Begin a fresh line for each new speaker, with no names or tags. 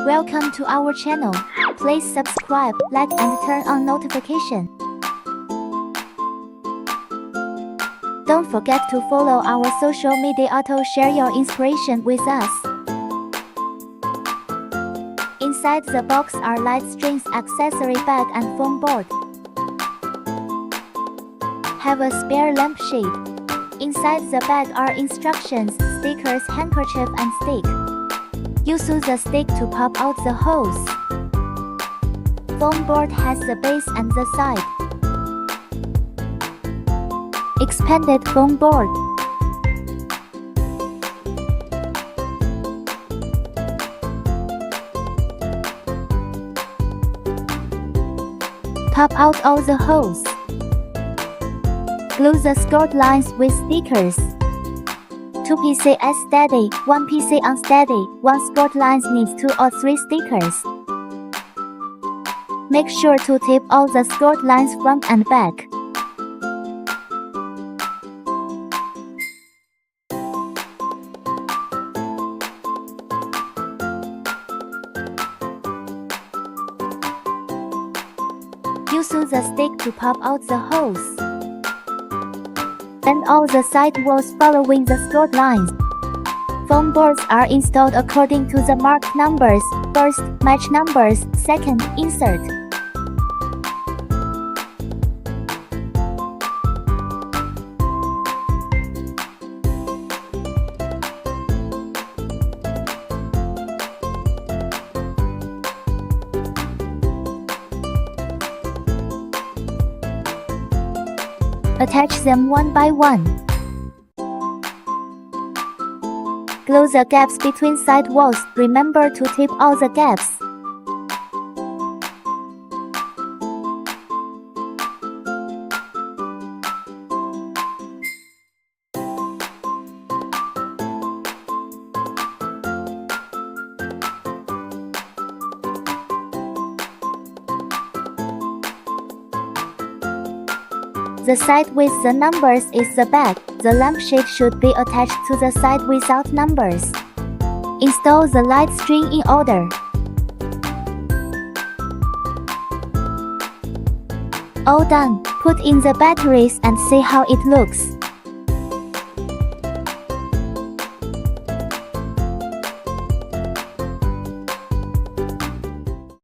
Welcome to our channel. Please subscribe, like and turn on notification. Don't forget to follow our social media to share your inspiration with us. Inside the box are light strings, accessory bag and foam board. Have a spare lampshade. Inside the bag are instructions, stickers, handkerchief and stick. Use the stick to pop out the hose. Foam board has the base and the side. Expanded foam board. Pop out all the holes. Glue the skirt lines with stickers. 2 pieces steady, 1 piece unsteady. 1 skirt lines needs 2 or 3 stickers. Make sure to tape all the skirt lines front and back. Use the stick to pop out the holes. Bend all the side walls following the skirt lines. Foam boards are installed according to the marked numbers. First, match numbers. Second, insert. Attach them one by one. Glue the gaps between side walls. Remember to tape all the gaps. The side with the numbers is the back. The lampshade should be attached to the side without numbers. Install the light string in order. All done. Put in the batteries and see how it looks.